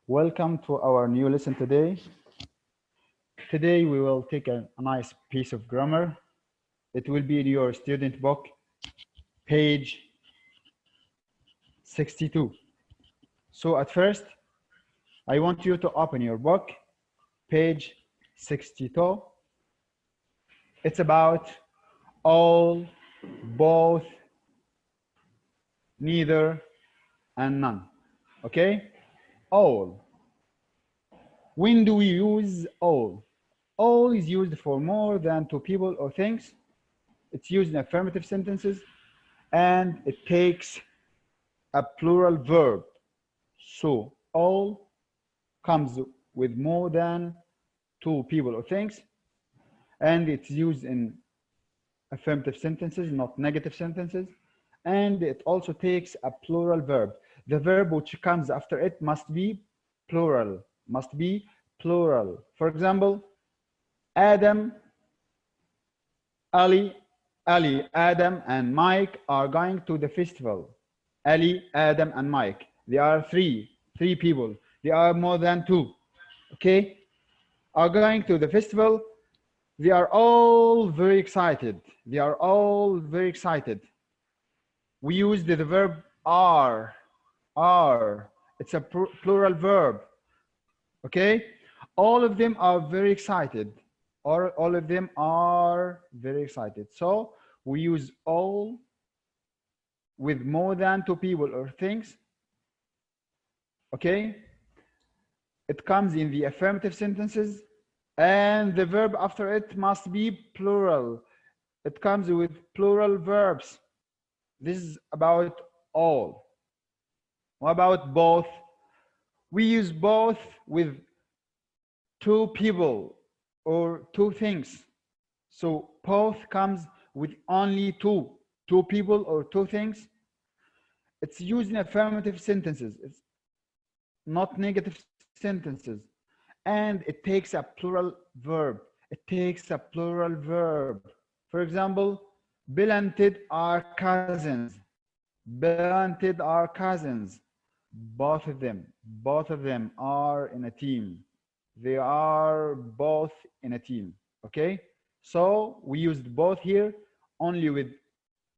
Welcome to our new lesson today. Today we will take a nice piece of grammar. It will be in your student book, page 62. So at first, I want you to open your book, page 62. It's about all, both, neither, and none. Okay? All. When do we use all? All is used for more than two people or things. It's used in affirmative sentences, and it takes a plural verb. So all comes with more than two people or things, and it's used in affirmative sentences, not negative sentences, and it also takes a plural verb. The verb which comes after it must be plural, For example, Adam, Ali, Adam, and Mike are going to the festival. Ali, Adam, and Mike. They are three people. They are more than two. Okay? Are going to the festival. They are all very excited. We use the verb are. It's a plural verb. Okay? All of them are very excited. Or all of them are very excited. So we use all with more than two people or things. Okay? It comes in the affirmative sentences, and the verb after it must be plural. It comes with plural verbs. This is about all. What about both? We use both with two people or two things. So both comes with only two people or two things. It's used in affirmative sentences. It's not negative sentences. And it takes a plural verb. For example, Bill and Ted are cousins. Both of them are in a team. They are both in a team. Okay? So we used both here only with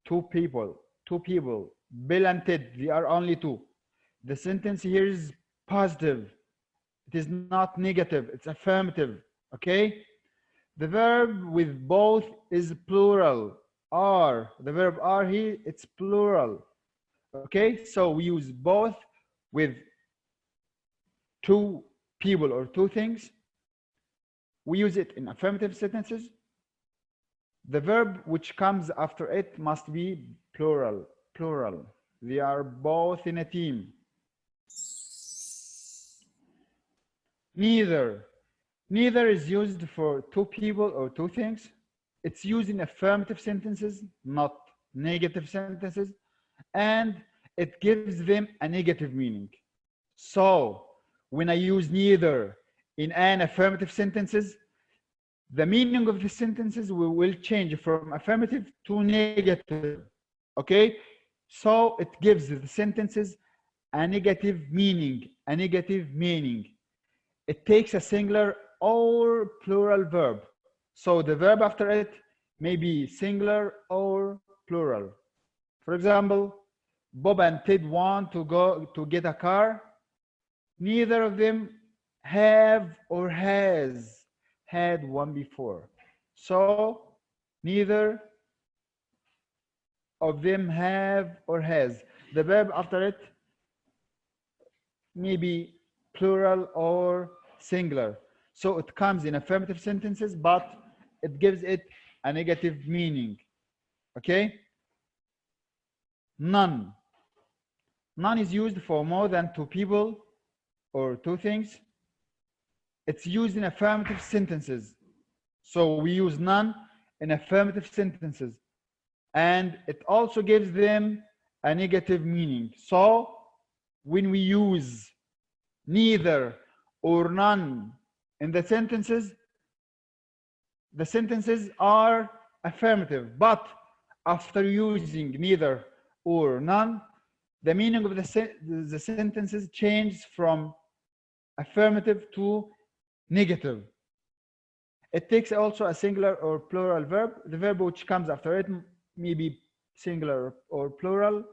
two people. Bill and Ted, they are only two. The sentence here is positive. It is not negative, it's affirmative. Okay? The verb with both is plural. Are. The verb are here, it's plural. Okay? So we use both with two people or two things. We use it in affirmative sentences. The verb which comes after it must be plural. They are both in a team. Neither is used for two people or two things. It's used in affirmative sentences, not negative sentences, and it gives them a negative meaning. So when I use neither in an affirmative sentences, the meaning of the sentences will change from affirmative to negative. Okay? So it gives the sentences a negative meaning. It takes a singular or plural verb. So the verb after it may be singular or plural. For example, Bob and Ted want to go to get a car. Neither of them have or has had one before. So neither of them have or has. The verb after it may be plural or singular. So it comes in affirmative sentences, but it gives it a negative meaning. Okay? None is used for more than two people or two things. It's used in affirmative sentences. So we use none in affirmative sentences. And it also gives them a negative meaning. So when we use neither or none in the sentences are affirmative. But after using neither or none, the meaning of the sentences changes from affirmative to negative. It takes also a singular or plural verb. The verb which comes after it may be singular or plural.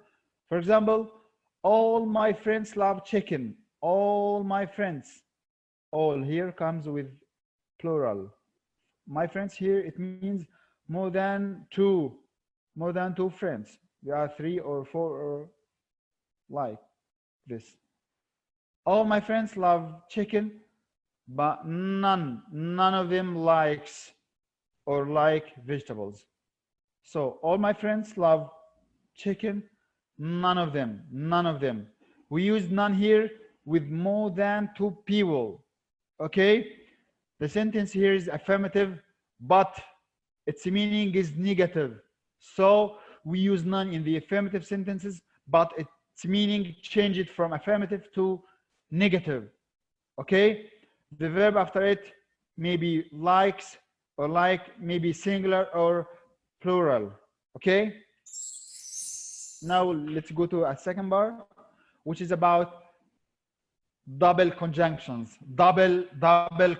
For example, all my friends love chicken. All my friends. All here comes with plural. My friends here, it means more than two friends. There are 3 or 4 or like this. All my friends love chicken, but none of them likes or like vegetables. So all my friends love chicken, none of them. We use none here with more than 2 people. Okay, the sentence here is affirmative, but its meaning is negative. So we use none in the affirmative sentences, but its meaning change it from affirmative to negative. Okay, the verb after it may be likes or like, maybe singular or plural. Okay, now let's go to a second part, which is about double conjunctions. Double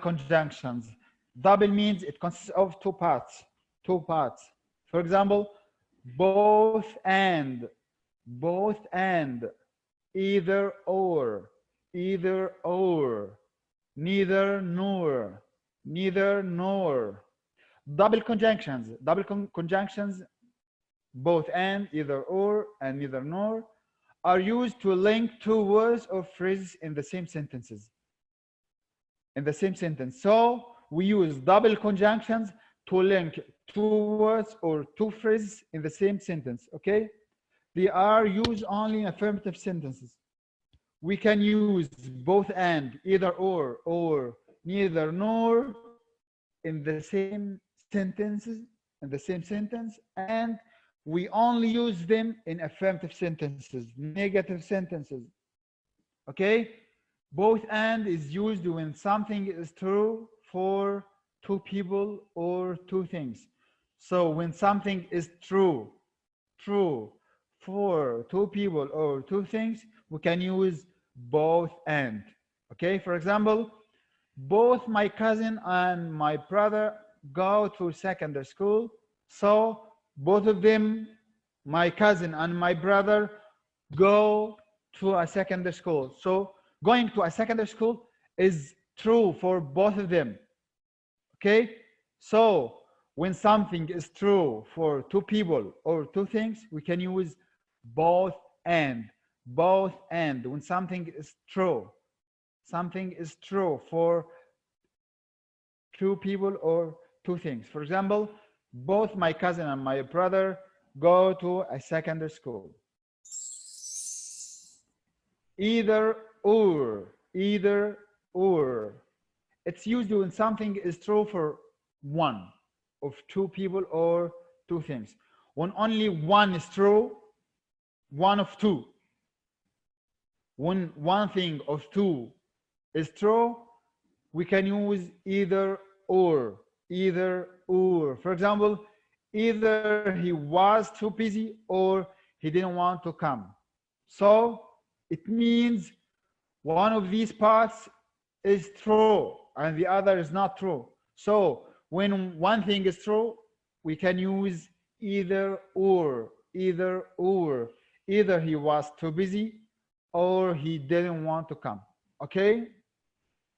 conjunctions. Double means it consists of two parts. For example, both and, either or, neither nor. Double conjunctions, both and, either or, and neither nor, are used to link two words or phrases in the same sentences. So we use double conjunctions to link two words or two phrases in the same sentence. Okay, they are used only in affirmative sentences. We can use both and, either or neither nor in the same sentences, and we only use them in affirmative sentences, negative sentences. Okay, both and is used when something is true for two people or two things. So when something is true for two people or two things, we can use both and. Okay, for example, both my cousin and my brother go to secondary school. So both of them, my cousin and my brother, go to a secondary school. So going to a secondary school is true for both of them. Okay, so when something is true for two people or two things, we can use both and. When something is true for two people or two things. For example, both my cousin and my brother go to a secondary school. Either or. It's used when something is true for one of two people or two things. When only one is true, one of two. When one thing of two is true, we can use either or. For example, either he was too busy or he didn't want to come. So it means one of these parts is true and the other is not true. So when one thing is true, we can use either or. Either he was too busy or he didn't want to come. Okay,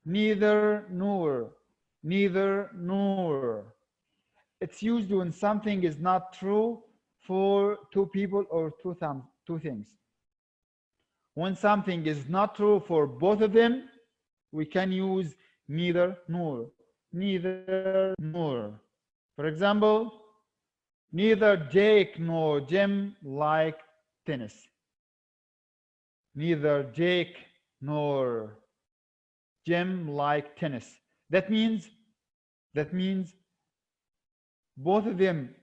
neither nor. It's used when something is not true for two people or two things. When something is not true for both of them, we can use neither nor. For example, neither Jake nor Jim like tennis. Neither Jake nor Jim like tennis. That means both of them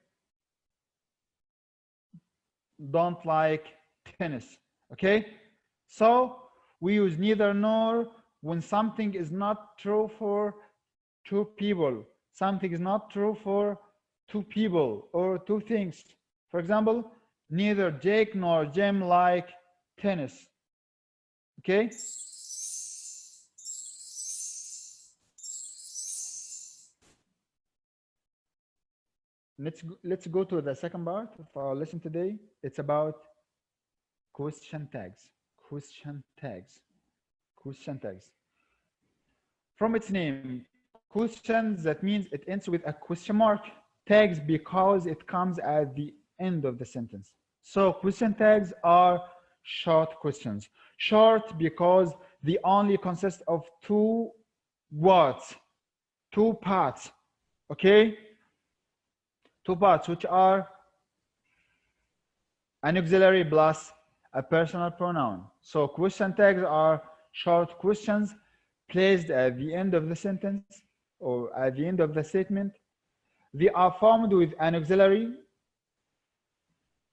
don't like tennis. Okay, so we use neither nor when something is not true for two people. Something is not true for two people or two things. For example, neither Jake nor Jim like tennis. Okay, let's go to the second part of our lesson today. It's about question tags. Question tags. Question tags. From its name, questions, that means it ends with a question mark. Tags because it comes at the end of the sentence. So question tags are short questions. Short because they only consist of two words, two parts, okay? Two parts, which are an auxiliary plus a personal pronoun. So question tags are short questions placed at the end of the sentence or at the end of the statement. They are formed with an auxiliary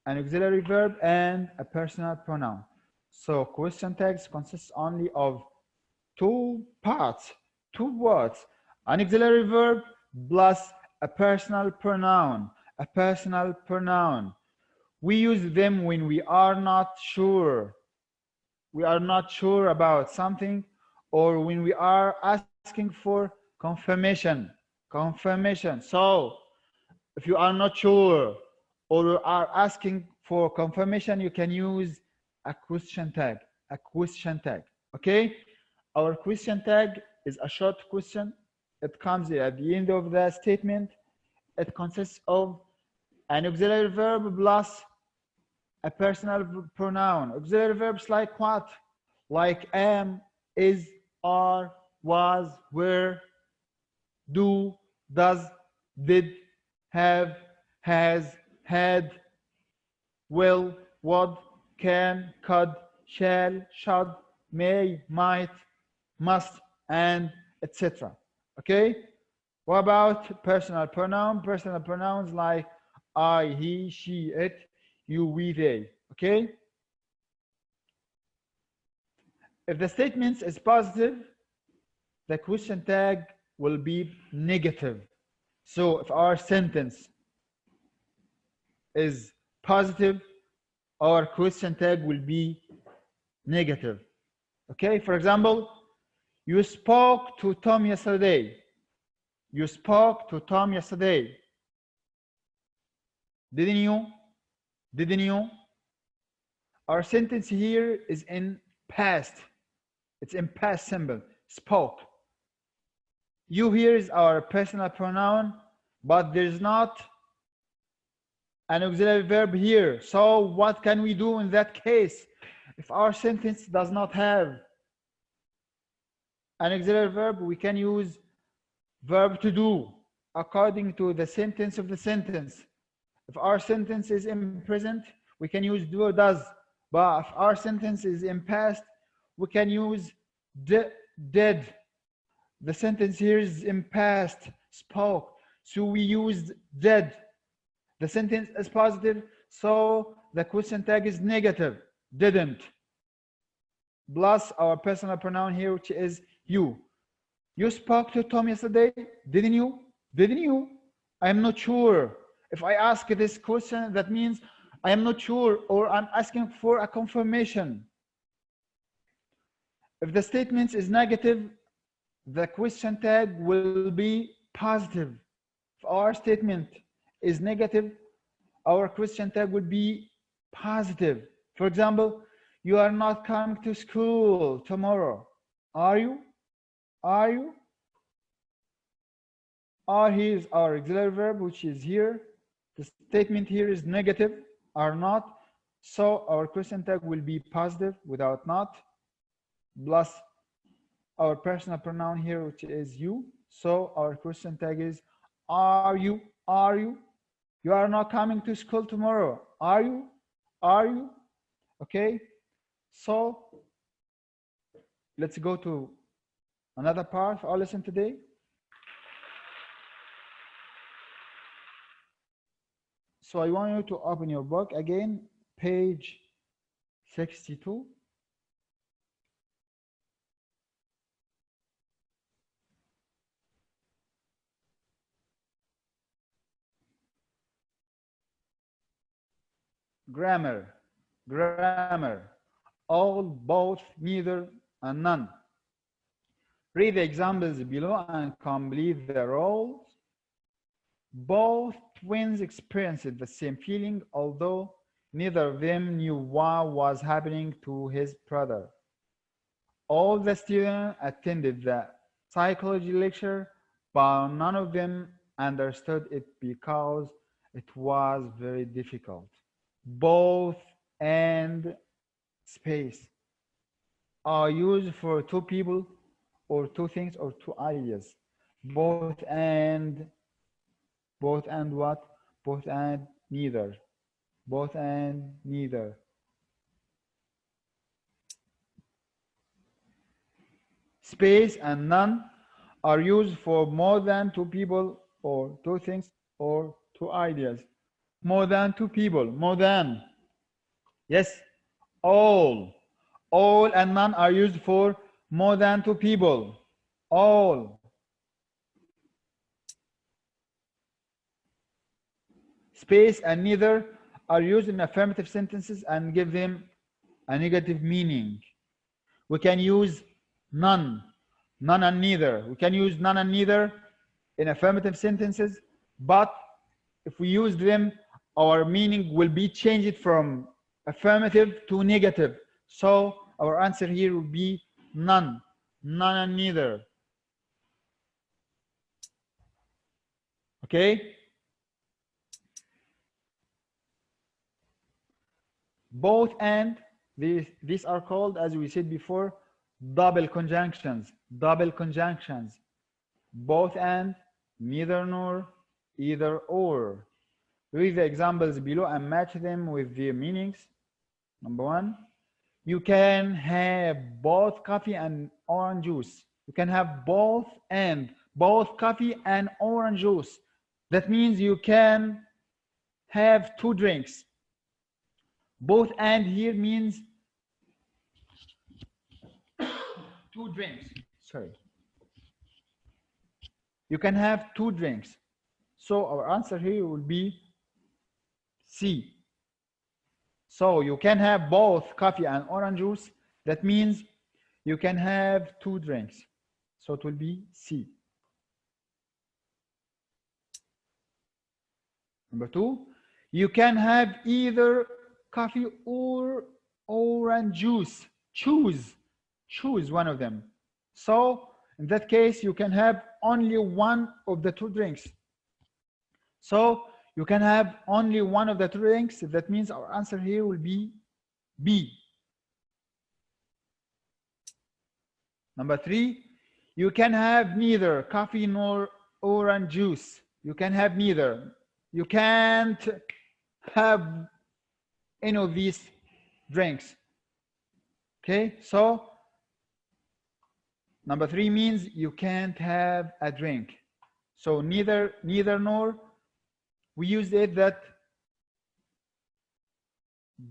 verb and a personal pronoun. So question tags consist only of two parts, two words, an auxiliary verb plus a personal pronoun, a personal pronoun. We use them when we are not sure. We are not sure about something, or when we are asking for confirmation. Confirmation. So if you are not sure or are asking for confirmation, you can use a question tag. A question tag. Okay? Our question tag is a short question. It comes at the end of the statement. It consists of an auxiliary verb plus a personal pronoun. Auxiliary verbs like what? Like am, is, are, was, were, do, does, did, have, has, had, will, would, can, could, shall, should, may, might, must, and etc. Okay? What about personal pronoun? Personal pronouns like I, he, she, it, you, we, they. Okay? If the statement is positive, the question tag will be negative. So if our sentence is positive, our question tag will be negative. Okay? For example, you spoke to Tom yesterday. You spoke to Tom yesterday. Didn't you? Didn't you? Our sentence here is in past. It's in past simple. Spoke. You here is our personal pronoun, but there's not an auxiliary verb here. So what can we do in that case? If our sentence does not have an auxiliary verb, we can use verb to do according to the sentence of the sentence. If our sentence is in present, we can use do or does. But if our sentence is in past, we can use did. The sentence here is in past, spoke. So we used did. The sentence is positive, so the question tag is negative, didn't. Plus our personal pronoun here, which is you. You spoke to Tom yesterday, didn't you? Didn't you? I am not sure. If I ask this question, that means I am not sure, or I'm asking for a confirmation. If the statement is negative, the question tag will be positive. If our statement is negative, our question tag will be positive. For example, you are not coming to school tomorrow. Are you? Are you? Are here is our auxiliary verb, which is here. The statement here is negative, are not. So our question tag will be positive without not, plus our personal pronoun here, which is you. So our question tag is are you? Are you? You are not coming to school tomorrow. Are you? Are you? Okay. So let's go to another part of our lesson today. So I want you to open your book again, page 62. Grammar, grammar, all, both, neither, and none. Read the examples below and complete the roles. Both twins experienced the same feeling, although neither of them knew what was happening to his brother. All the students attended the psychology lecture, but none of them understood it because it was very difficult. Both and space are used for two people or two things or two ideas. Both and what? Both and neither. Both and neither. Space and none are used for more than two people or two things or two ideas. More than two people, more than. Yes, all. All and none are used for more than two people. All. Space and neither are used in affirmative sentences and give them a negative meaning. We can use none, none and neither. We can use none and neither in affirmative sentences, but if we use them, our meaning will be changed from affirmative to negative. So our answer here will be none, none and neither. Okay? Both and, these are called, as we said before, double conjunctions. Double conjunctions. Both and, neither nor, either or. Read the examples below and match them with their meanings. Number one, you can have both coffee and orange juice. You can have both coffee and orange juice. That means you can have two drinks. Both and here means two drinks. Sorry. You can have two drinks. So our answer here will be C. So you can have both coffee and orange juice. That means you can have two drinks. So it will be C. Number two, you can have either coffee or orange juice. Choose one of them. So in that case, you can have only one of the two drinks. So you can have only one of the two drinks. That means our answer here will be B. Number three, you can have neither coffee nor orange juice. You can have neither. You can't have any of these drinks. Okay, so number three means you can't have a drink. So neither nor, we use it that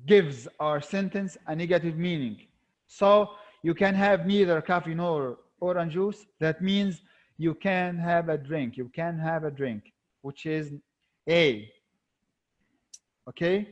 gives our sentence a negative meaning. So you can have neither coffee nor orange juice. That means you can have a drink. You can have a drink, which is A. Okay?